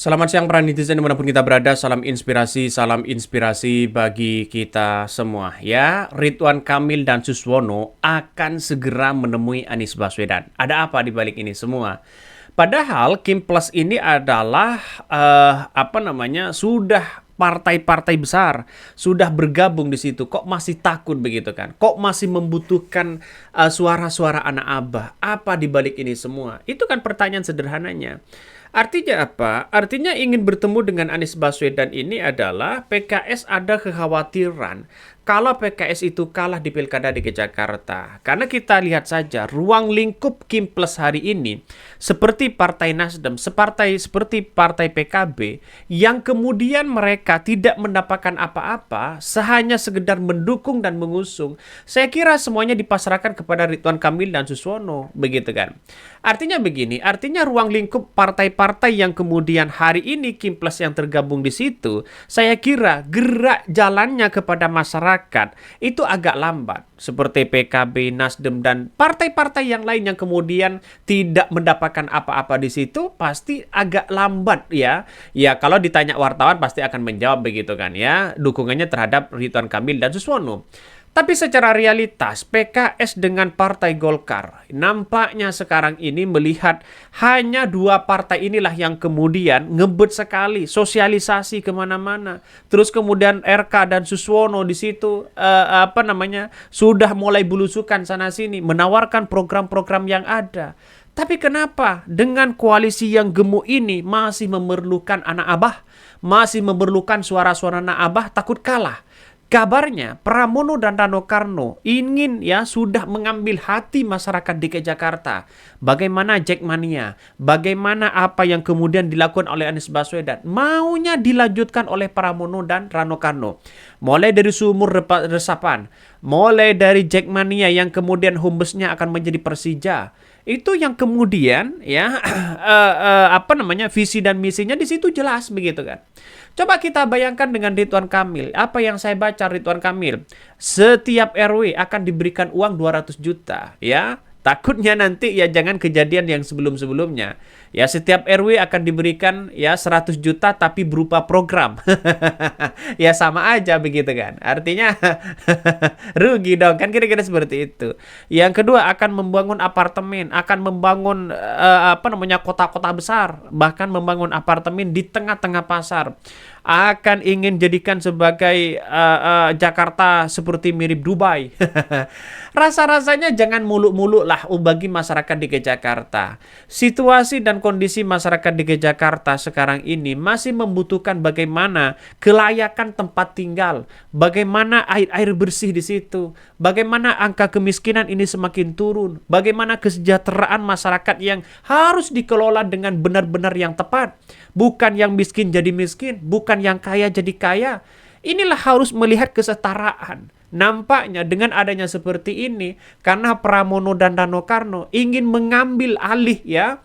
Selamat siang para netizen dimanapun kita berada, salam inspirasi bagi kita semua ya. Ridwan Kamil dan Suswono akan segera menemui Anies Baswedan. Ada apa di balik ini semua? Padahal Kim Plus ini adalah sudah partai-partai besar sudah bergabung di situ. Kok masih takut begitu kan? Kok masih membutuhkan suara-suara anak abah? Apa di balik ini semua? Itu kan pertanyaan sederhananya. Artinya apa? Artinya ingin bertemu dengan Anies Baswedan ini adalah PKS ada kekhawatiran kalau PKS itu kalah di Pilkada DKI Jakarta. Karena kita lihat saja ruang lingkup Kim Plus hari ini seperti Partai Nasdem, seperti Partai PKB yang kemudian mereka tidak mendapatkan apa-apa, hanya sekedar mendukung dan mengusung. Saya kira semuanya dipasrahkan kepada Ridwan Kamil dan Suswono, begitu kan? Artinya begini, artinya ruang lingkup partai-partai yang kemudian hari ini Kim Plus yang tergabung di situ, saya kira gerak jalannya kepada masyarakat itu agak lambat. Seperti PKB, Nasdem, dan partai-partai yang lain yang kemudian tidak mendapatkan apa-apa di situ, pasti agak lambat ya. Ya kalau ditanya wartawan pasti akan menjawab begitu kan ya, dukungannya terhadap Ridwan Kamil dan Suswono. Tapi secara realitas PKS dengan Partai Golkar nampaknya sekarang ini melihat hanya dua partai inilah yang kemudian ngebut sekali sosialisasi kemana-mana. Terus kemudian RK dan Suswono di situ sudah mulai belusukan sana sini menawarkan program-program yang ada. Tapi kenapa dengan koalisi yang gemuk ini masih memerlukan anak abah, masih memerlukan suara-suara anak abah takut kalah? Kabarnya Pramono dan Rano Karno sudah mengambil hati masyarakat DKI Jakarta. Bagaimana Jackmania, bagaimana apa yang kemudian dilakukan oleh Anies Baswedan, maunya dilanjutkan oleh Pramono dan Rano Karno. Mulai dari sumur resapan, mulai dari Jackmania yang kemudian humbusnya akan menjadi Persija. Itu yang kemudian visi dan misinya di situ jelas begitu kan. Coba kita bayangkan dengan Ridwan Kamil. Apa yang saya baca Ridwan Kamil, setiap RW akan diberikan uang 200 juta ya. Takutnya nanti ya jangan kejadian yang sebelum-sebelumnya. Ya setiap RW akan diberikan ya 100 juta tapi berupa program. Ya sama aja begitu kan. Artinya rugi dong kan kira-kira seperti itu. Yang kedua akan membangun apartemen, akan membangun kota-kota besar, bahkan membangun apartemen di tengah-tengah pasar. Akan ingin jadikan sebagai Jakarta seperti mirip Dubai. Rasa-rasanya jangan muluk-muluk lah bagi masyarakat DKI Jakarta. Situasi dan kondisi masyarakat DKI Jakarta sekarang ini masih membutuhkan bagaimana kelayakan tempat tinggal, bagaimana air bersih di situ, bagaimana angka kemiskinan ini semakin turun, bagaimana kesejahteraan masyarakat yang harus dikelola dengan benar-benar yang tepat, bukan yang miskin jadi miskin, bukan yang kaya jadi kaya. Inilah harus melihat kesetaraan. Nampaknya dengan adanya seperti ini, karena Pramono dan Rano Karno ingin mengambil alih ya,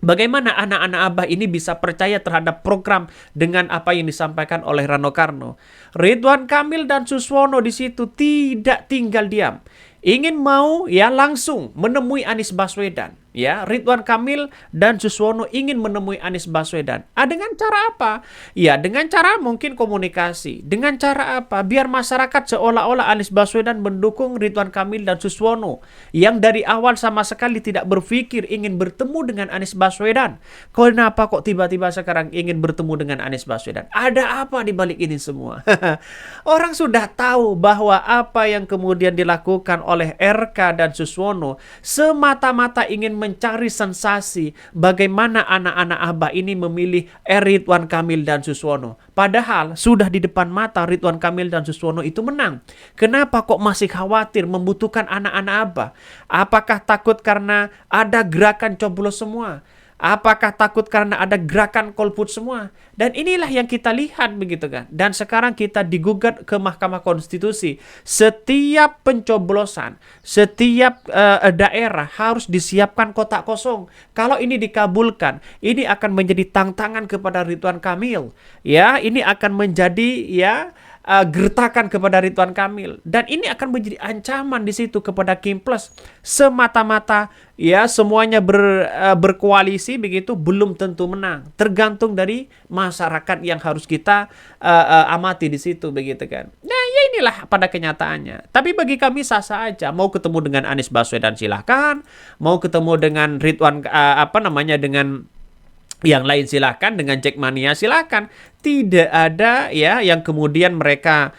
bagaimana anak-anak abah ini bisa percaya terhadap program dengan apa yang disampaikan oleh Rano Karno. Ridwan Kamil dan Suswono di situ tidak tinggal diam. Ingin mau ya langsung menemui Anies Baswedan. Ya, Ridwan Kamil dan Suswono ingin menemui Anies Baswedan. Dengan cara apa? Ya, dengan cara mungkin komunikasi. Dengan cara apa? Biar masyarakat seolah-olah Anies Baswedan mendukung Ridwan Kamil dan Suswono yang dari awal sama sekali tidak berpikir ingin bertemu dengan Anies Baswedan. Kenapa kok tiba-tiba sekarang ingin bertemu dengan Anies Baswedan? Ada apa di balik ini semua? Orang sudah tahu bahwa apa yang kemudian dilakukan oleh RK dan Suswono semata-mata ingin mencari sensasi bagaimana anak-anak abah ini memilih Ridwan Kamil dan Suswono. Padahal sudah di depan mata Ridwan Kamil dan Suswono itu menang. Kenapa kok masih khawatir membutuhkan anak-anak abah? Apakah takut karena ada gerakan coblos semua? Apakah takut karena ada gerakan golput semua? Dan inilah yang kita lihat begitu kan. Dan sekarang kita digugat ke Mahkamah Konstitusi. Setiap pencoblosan, setiap daerah harus disiapkan kotak kosong. Kalau ini dikabulkan, ini akan menjadi tantangan kepada Ridwan Kamil. Ya, ini akan menjadi ya gertakan kepada Ridwan Kamil, dan ini akan menjadi ancaman di situ kepada Kim Plus. Semata-mata ya semuanya berkoalisi begitu belum tentu menang, tergantung dari masyarakat yang harus kita amati di situ begitu kan. Nah ya inilah pada kenyataannya. Tapi bagi kami sah-sah aja, mau ketemu dengan Anies Baswedan silahkan, mau ketemu dengan Ridwan dengan yang lain silakan, dengan Jackmania silakan. Tidak ada ya yang kemudian mereka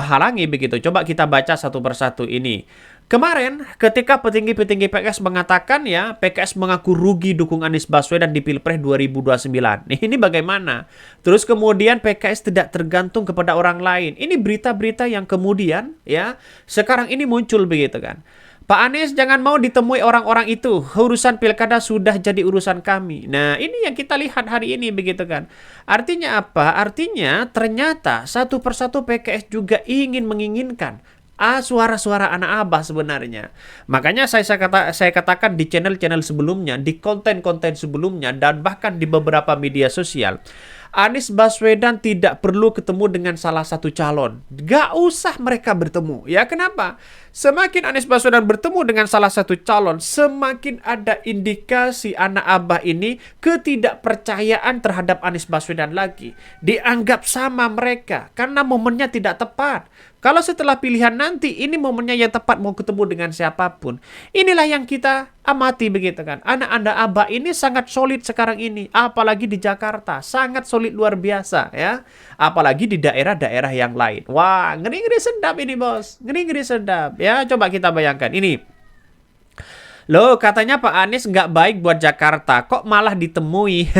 halangi begitu. Coba kita baca satu persatu ini. Kemarin ketika petinggi-petinggi PKS mengatakan ya PKS mengaku rugi dukung Anies Baswedan di Pilpres 2029. Ini bagaimana? Terus kemudian PKS tidak tergantung kepada orang lain. Ini berita-berita yang kemudian ya sekarang ini muncul begitu kan. Pak Anies jangan mau ditemui orang-orang itu. Urusan pilkada sudah jadi urusan kami. Nah, ini yang kita lihat hari ini begitu kan. Artinya apa? Artinya ternyata satu persatu PKS juga menginginkan suara-suara anak abah sebenarnya. Makanya saya katakan di channel-channel sebelumnya, di konten-konten sebelumnya, dan bahkan di beberapa media sosial, Anies Baswedan tidak perlu ketemu dengan salah satu calon. Gak usah mereka bertemu. Ya kenapa? Semakin Anies Baswedan bertemu dengan salah satu calon, semakin ada indikasi anak abah ini ketidakpercayaan terhadap Anies Baswedan lagi. Dianggap sama mereka karena momennya tidak tepat. Kalau setelah pilihan nanti ini momennya yang tepat mau ketemu dengan siapapun. Inilah yang kita amati begitu kan. Anak-anak abah ini sangat solid sekarang ini. Apalagi di Jakarta. Sangat solid luar biasa ya. Apalagi di daerah-daerah yang lain. Wah, ngeri-ngeri sedap ini bos. Ngeri-ngeri sedap. Ya, coba kita bayangkan. Ini. Loh, katanya Pak Anies nggak baik buat Jakarta. Kok malah ditemui?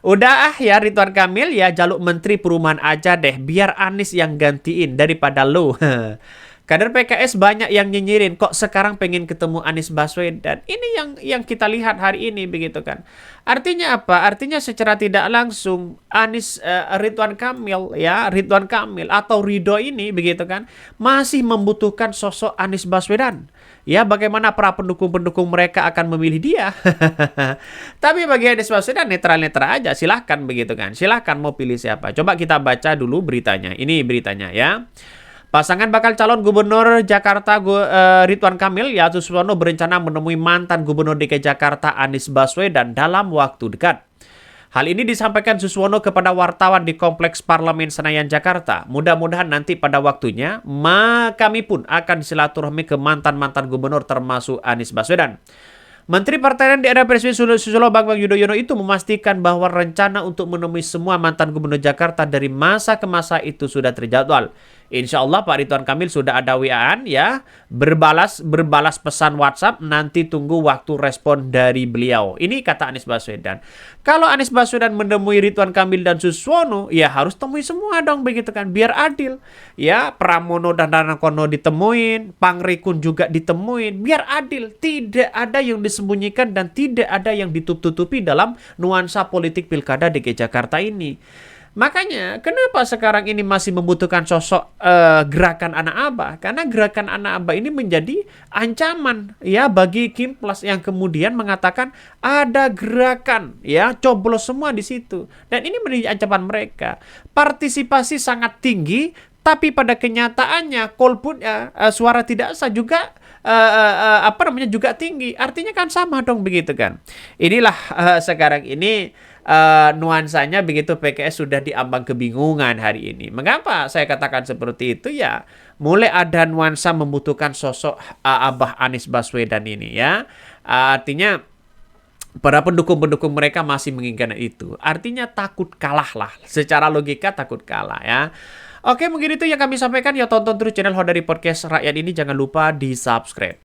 Udah ya Ridwan Kamil ya jaluk Menteri Perumahan aja deh. Biar Anies yang gantiin daripada lo. Kader PKS banyak yang nyinyirin kok sekarang pengen ketemu Anies Baswedan. Ini yang kita lihat hari ini begitu kan. Artinya apa? Artinya secara tidak langsung Ridwan Kamil atau Ridho ini begitu kan masih membutuhkan sosok Anies Baswedan. Ya, bagaimana para pendukung-pendukung mereka akan memilih dia. Tapi bagi Anies Baswedan netral-netral aja, silahkan begitu kan. Silahkan mau pilih siapa. Coba kita baca dulu beritanya. Ini beritanya ya. Pasangan bakal calon gubernur Jakarta Ridwan Kamil yaitu Suswono berencana menemui mantan gubernur DKI Jakarta Anies Baswedan dalam waktu dekat. Hal ini disampaikan Suswono kepada wartawan di Kompleks Parlemen Senayan, Jakarta. Mudah-mudahan nanti pada waktunya, kami pun akan silaturahmi ke mantan-mantan gubernur termasuk Anies Baswedan. Menteri Pertanian di era Presiden Susilo Bambang Yudhoyono itu memastikan bahwa rencana untuk menemui semua mantan gubernur Jakarta dari masa ke masa itu sudah terjadwal. Insya Allah Pak Ridwan Kamil sudah ada WA-an ya, berbalas pesan WhatsApp, nanti tunggu waktu respon dari beliau. Ini kata Anies Baswedan. Kalau Anies Baswedan menemui Ridwan Kamil dan Suswono, ya harus temui semua dong begitu kan, biar adil. Ya, Pramono dan Ranakono ditemuin, Pangrikun juga ditemuin, biar adil. Tidak ada yang disembunyikan dan tidak ada yang ditutup-tutupi dalam nuansa politik pilkada DKI Jakarta ini. Makanya, kenapa sekarang ini masih membutuhkan sosok gerakan anak abah? Karena gerakan anak abah ini menjadi ancaman ya bagi Kim Plus yang kemudian mengatakan ada gerakan ya coblos semua di situ. Dan ini menjadi ancaman mereka. Partisipasi sangat tinggi, tapi pada kenyataannya suara tidak sah juga juga tinggi. Artinya kan sama dong begitu kan. Inilah sekarang ini nuansanya begitu PKS sudah diambang kebingungan hari ini. Mengapa saya katakan seperti itu ya? Mulai ada nuansa membutuhkan sosok Abah Anies Baswedan ini ya. Artinya para pendukung-pendukung mereka masih menginginkan itu. Artinya takut kalah lah. Secara logika takut kalah ya. Oke, mungkin itu yang kami sampaikan. Ya, tonton terus channel Hodari Podcast Rakyat ini. Jangan lupa di subscribe.